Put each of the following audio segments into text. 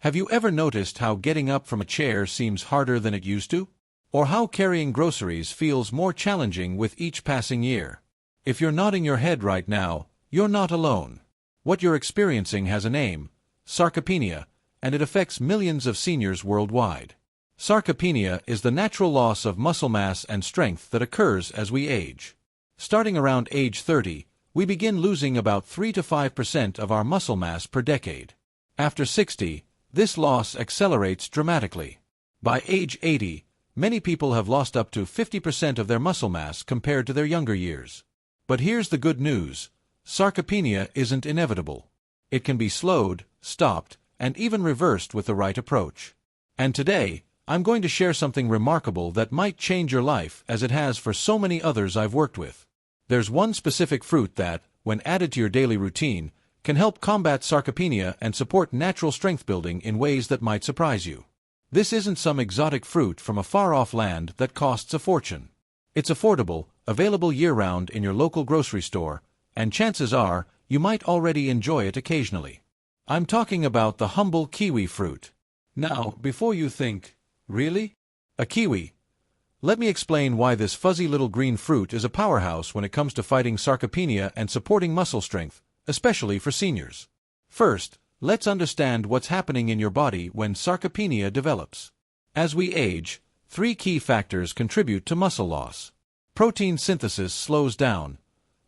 Have you ever noticed how getting up from a chair seems harder than it used to? Or how carrying groceries feels more challenging with each passing year? If you're nodding your head right now, you're not alone. What you're experiencing has a name: sarcopenia, and it affects millions of seniors worldwide. Sarcopenia is the natural loss of muscle mass and strength that occurs as we age. Starting around age 30, we begin losing about 3 to 5% of our muscle mass per decade. After 60, this loss accelerates dramatically. By age 80, many people have lost up to 50% of their muscle mass compared to their younger years. But here's the good news: sarcopenia isn't inevitable. It can be slowed, stopped, and even reversed with the right approach. And today, I'm going to share something remarkable that might change your life as it has for so many others I've worked with. There's one specific fruit that, when added to your daily routine, can help combat sarcopenia and support natural strength building in ways that might surprise you. This isn't some exotic fruit from a far-off land that costs a fortune. It's affordable, available year-round in your local grocery store, and chances are, you might already enjoy it occasionally. I'm talking about the humble kiwi fruit. Now, before you think, really? A kiwi? Let me explain why this fuzzy little green fruit is a powerhouse when it comes to fighting sarcopenia and supporting muscle strength, especially for seniors. First, let's understand what's happening in your body when sarcopenia develops. As we age, 3 key factors contribute to muscle loss. Protein synthesis slows down.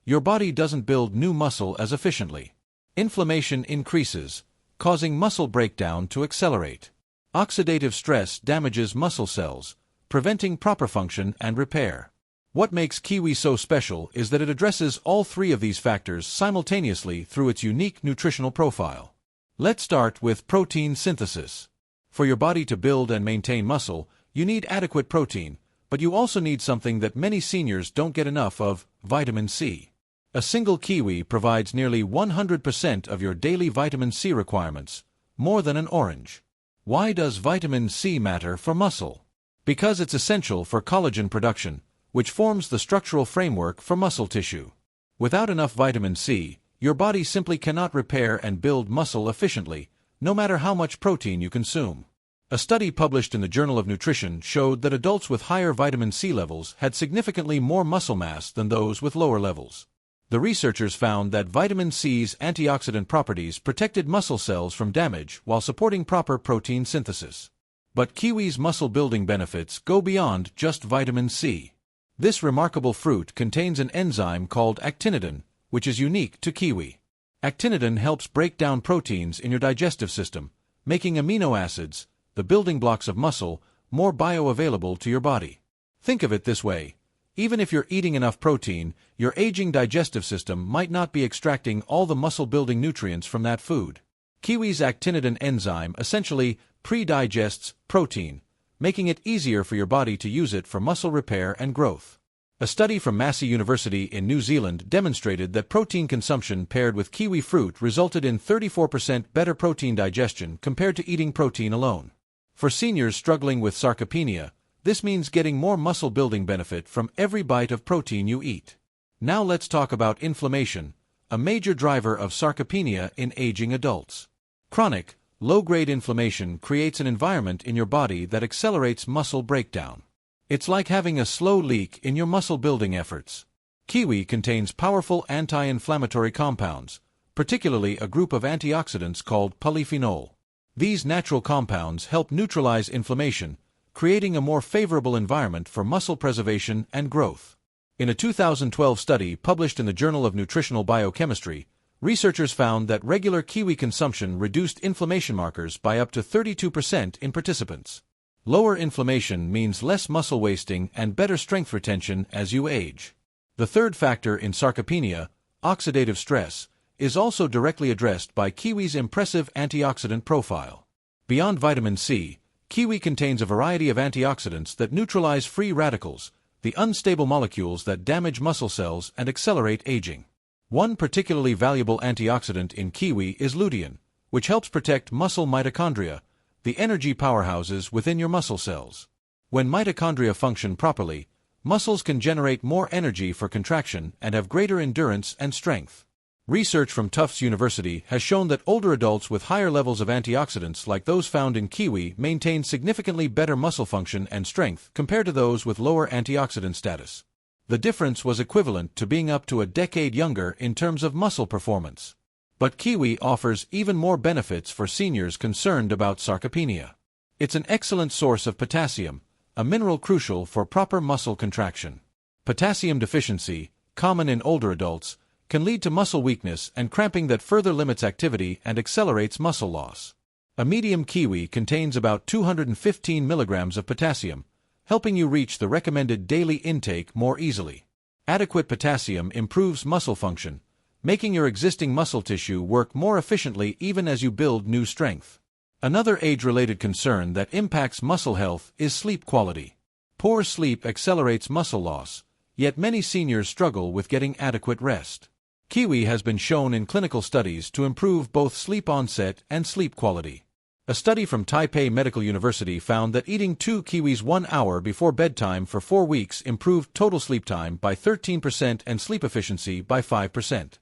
Your body doesn't build new muscle as efficiently. Inflammation increases, causing muscle breakdown to accelerate. Oxidative stress damages muscle cells, preventing proper function and repair. What makes kiwi so special is that it addresses all 3 of these factors simultaneously through its unique nutritional profile. Let's start with protein synthesis. For your body to build and maintain muscle, you need adequate protein, but you also need something that many seniors don't get enough of: vitamin C. A single kiwi provides nearly 100% of your daily vitamin C requirements, more than an orange. Why does vitamin C matter for muscle? Because it's essential for collagen production, which forms the structural framework for muscle tissue. Without enough vitamin C, your body simply cannot repair and build muscle efficiently, no matter how much protein you consume. A study published in the Journal of Nutrition showed that adults with higher vitamin C levels had significantly more muscle mass than those with lower levels. The researchers found that vitamin C's antioxidant properties protected muscle cells from damage while supporting proper protein synthesis. But kiwi's muscle-building benefits go beyond just vitamin C. This remarkable fruit contains an enzyme called actinidin, which is unique to kiwi. Actinidin helps break down proteins in your digestive system, making amino acids, the building blocks of muscle, more bioavailable to your body. Think of it this way: even if you're eating enough protein, your aging digestive system might not be extracting all the muscle-building nutrients from that food. Kiwi's actinidin enzyme essentially pre-digests protein, making it easier for your body to use it for muscle repair and growth. A study from Massey University in New Zealand demonstrated that protein consumption paired with kiwi fruit resulted in 34% better protein digestion compared to eating protein alone. For seniors struggling with sarcopenia, this means getting more muscle-building benefit from every bite of protein you eat. Now let's talk about inflammation, a major driver of sarcopenia in aging adults. Chronic, low-grade inflammation creates an environment in your body that accelerates muscle breakdown. It's like having a slow leak in your muscle-building efforts. Kiwi contains powerful anti-inflammatory compounds, particularly a group of antioxidants called polyphenol. These natural compounds help neutralize inflammation, creating a more favorable environment for muscle preservation and growth. In a 2012 study published in the Journal of Nutritional Biochemistry, researchers found that regular kiwi consumption reduced inflammation markers by up to 32% in participants. Lower inflammation means less muscle wasting and better strength retention as you age. The third factor in sarcopenia, oxidative stress, is also directly addressed by kiwi's impressive antioxidant profile. Beyond vitamin C, kiwi contains a variety of antioxidants that neutralize free radicals, the unstable molecules that damage muscle cells and accelerate aging. One particularly valuable antioxidant in kiwi is lutein, which helps protect muscle mitochondria, the energy powerhouses within your muscle cells. When mitochondria function properly, muscles can generate more energy for contraction and have greater endurance and strength. Research from Tufts University has shown that older adults with higher levels of antioxidants like those found in kiwi maintain significantly better muscle function and strength compared to those with lower antioxidant status. The difference was equivalent to being up to a decade younger in terms of muscle performance. But kiwi offers even more benefits for seniors concerned about sarcopenia. It's an excellent source of potassium, a mineral crucial for proper muscle contraction. Potassium deficiency, common in older adults, can lead to muscle weakness and cramping that further limits activity and accelerates muscle loss. A medium kiwi contains about 215 milligrams of potassium, helping you reach the recommended daily intake more easily. Adequate potassium improves muscle function, making your existing muscle tissue work more efficiently even as you build new strength. Another age-related concern that impacts muscle health is sleep quality. Poor sleep accelerates muscle loss, yet many seniors struggle with getting adequate rest. Kiwi has been shown in clinical studies to improve both sleep onset and sleep quality. A study from Taipei Medical University found that eating 2 kiwis 1 hour before bedtime for 4 weeks improved total sleep time by 13% and sleep efficiency by 5%.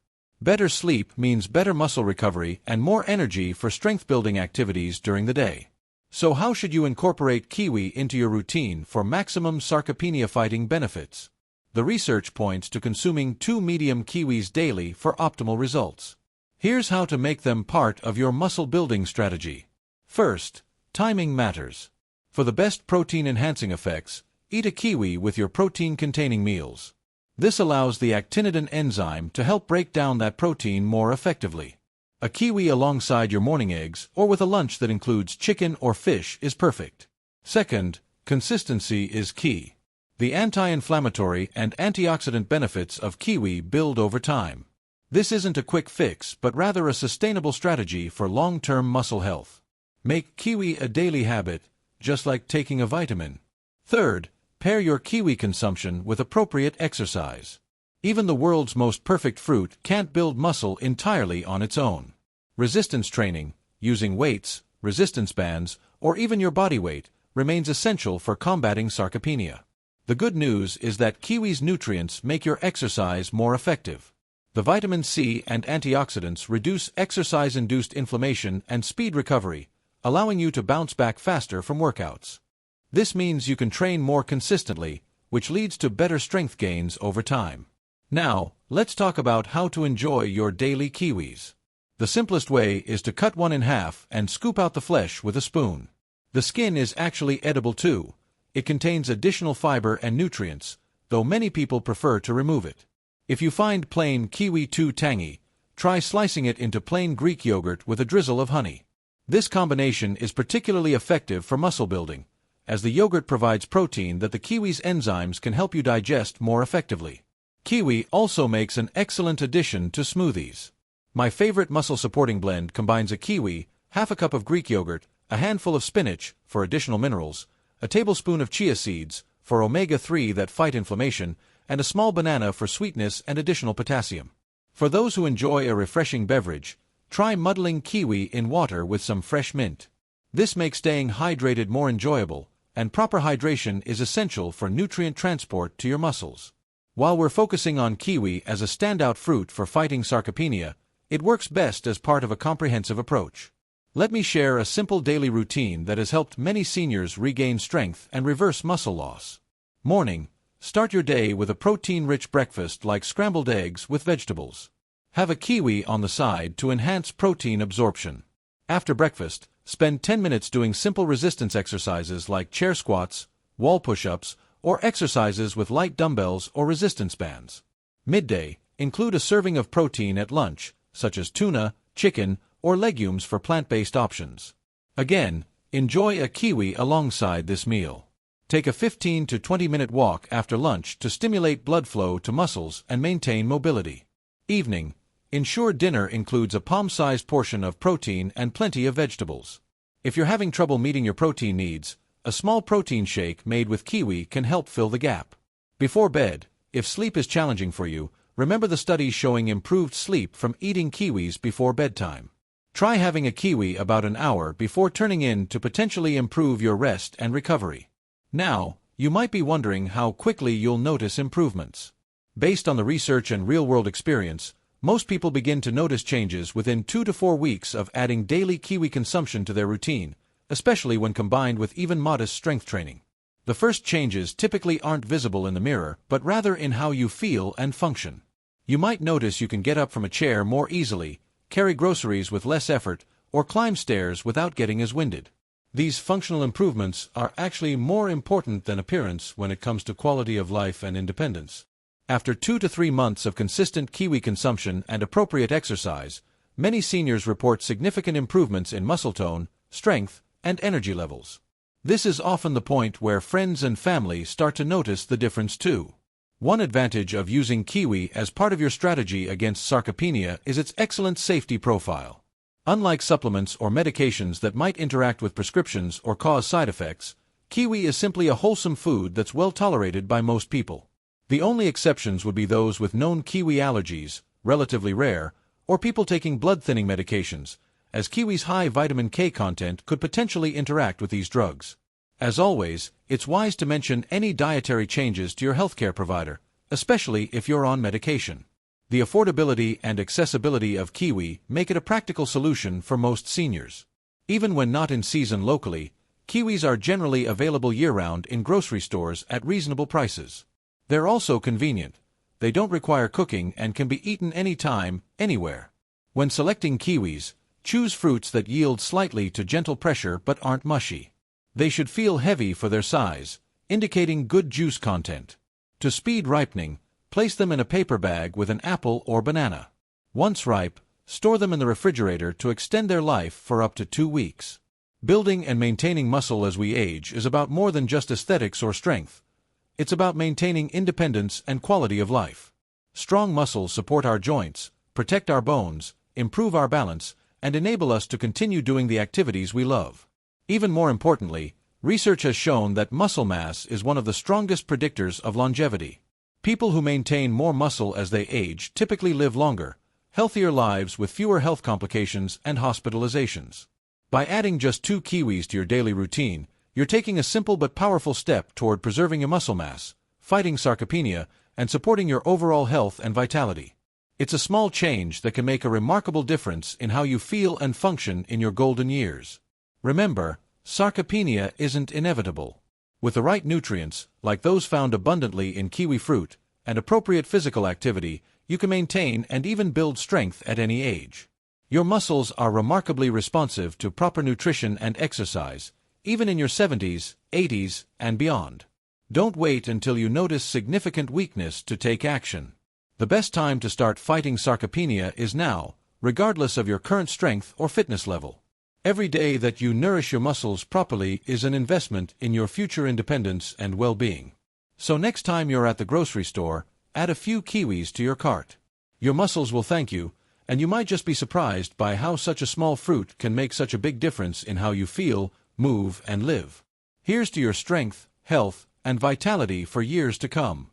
Better sleep means better muscle recovery and more energy for strength-building activities during the day. So how should you incorporate kiwi into your routine for maximum sarcopenia-fighting benefits? The research points to consuming 2 medium kiwis daily for optimal results. Here's how to make them part of your muscle-building strategy. First, timing matters. For the best protein-enhancing effects, eat a kiwi with your protein-containing meals. This allows the actinidin enzyme to help break down that protein more effectively. A kiwi alongside your morning eggs or with a lunch that includes chicken or fish is perfect. Second, consistency is key. The anti-inflammatory and antioxidant benefits of kiwi build over time. This isn't a quick fix, but rather a sustainable strategy for long-term muscle health. Make kiwi a daily habit, just like taking a vitamin. Third, pair your kiwi consumption with appropriate exercise. Even the world's most perfect fruit can't build muscle entirely on its own. Resistance training, using weights, resistance bands, or even your body weight, remains essential for combating sarcopenia. The good news is that kiwi's nutrients make your exercise more effective. The vitamin C and antioxidants reduce exercise-induced inflammation and speed recovery, allowing you to bounce back faster from workouts. This means you can train more consistently, which leads to better strength gains over time. Now, let's talk about how to enjoy your daily kiwis. The simplest way is to cut one in half and scoop out the flesh with a spoon. The skin is actually edible too. It contains additional fiber and nutrients, though many people prefer to remove it. If you find plain kiwi too tangy, try slicing it into plain Greek yogurt with a drizzle of honey. This combination is particularly effective for muscle building, as the yogurt provides protein that the kiwi's enzymes can help you digest more effectively. Kiwi also makes an excellent addition to smoothies. My favorite muscle-supporting blend combines a kiwi, half a cup of Greek yogurt, a handful of spinach, for additional minerals, a tablespoon of chia seeds, for omega-3 that fight inflammation, and a small banana for sweetness and additional potassium. For those who enjoy a refreshing beverage, try muddling kiwi in water with some fresh mint. This makes staying hydrated more enjoyable, and proper hydration is essential for nutrient transport to your muscles. While we're focusing on kiwi as a standout fruit for fighting sarcopenia, it works best as part of a comprehensive approach. Let me share a simple daily routine that has helped many seniors regain strength and reverse muscle loss. Morning. Start your day with a protein-rich breakfast like scrambled eggs with vegetables. Have a kiwi on the side to enhance protein absorption. After breakfast, spend 10 minutes doing simple resistance exercises like chair squats, wall push-ups, or exercises with light dumbbells or resistance bands. Midday. Include a serving of protein at lunch, such as tuna, chicken, or legumes for plant-based options. Again, enjoy a kiwi alongside this meal. Take a 15 to 20-minute walk after lunch to stimulate blood flow to muscles and maintain mobility. Evening. Ensure dinner includes a palm-sized portion of protein and plenty of vegetables. If you're having trouble meeting your protein needs, a small protein shake made with kiwi can help fill the gap. Before bed, if sleep is challenging for you, remember the studies showing improved sleep from eating kiwis before bedtime. Try having a kiwi about an hour before turning in to potentially improve your rest and recovery. Now, you might be wondering how quickly you'll notice improvements. Based on the research and real-world experience, Most people begin to notice changes within 2 to 4 weeks of adding daily kiwi consumption to their routine, especially when combined with even modest strength training. The first changes typically aren't visible in the mirror, but rather in how you feel and function. You might notice you can get up from a chair more easily, carry groceries with less effort, or climb stairs without getting as winded. These functional improvements are actually more important than appearance when it comes to quality of life and independence. After 2 to 3 months of consistent kiwi consumption and appropriate exercise, many seniors report significant improvements in muscle tone, strength, and energy levels. This is often the point where friends and family start to notice the difference too. One advantage of using kiwi as part of your strategy against sarcopenia is its excellent safety profile. Unlike supplements or medications that might interact with prescriptions or cause side effects, kiwi is simply a wholesome food that's well tolerated by most people. The only exceptions would be those with known kiwi allergies, relatively rare, or people taking blood-thinning medications, as kiwi's high vitamin K content could potentially interact with these drugs. As always, it's wise to mention any dietary changes to your healthcare provider, especially if you're on medication. The affordability and accessibility of kiwi make it a practical solution for most seniors. Even when not in season locally, kiwis are generally available year-round in grocery stores at reasonable prices. They're also convenient. They don't require cooking and can be eaten anytime, anywhere. When selecting kiwis, choose fruits that yield slightly to gentle pressure but aren't mushy. They should feel heavy for their size, indicating good juice content. To speed ripening, place them in a paper bag with an apple or banana. Once ripe, store them in the refrigerator to extend their life for up to 2 weeks. Building and maintaining muscle as we age is about more than just aesthetics or strength. It's about maintaining independence and quality of life. Strong muscles support our joints, protect our bones, improve our balance, and enable us to continue doing the activities we love. Even more importantly, research has shown that muscle mass is one of the strongest predictors of longevity. People who maintain more muscle as they age typically live longer, healthier lives with fewer health complications and hospitalizations. By adding just 2 kiwis to your daily routine, you're taking a simple but powerful step toward preserving your muscle mass, fighting sarcopenia, and supporting your overall health and vitality. It's a small change that can make a remarkable difference in how you feel and function in your golden years. Remember, sarcopenia isn't inevitable. With the right nutrients, like those found abundantly in kiwi fruit, and appropriate physical activity, you can maintain and even build strength at any age. Your muscles are remarkably responsive to proper nutrition and exercise, even in your 70s, 80s, and beyond. Don't wait until you notice significant weakness to take action. The best time to start fighting sarcopenia is now, regardless of your current strength or fitness level. Every day that you nourish your muscles properly is an investment in your future independence and well-being. So next time you're at the grocery store, add a few kiwis to your cart. Your muscles will thank you, and you might just be surprised by how such a small fruit can make such a big difference in how you feel, move, and live. Here's to your strength, health, and vitality for years to come.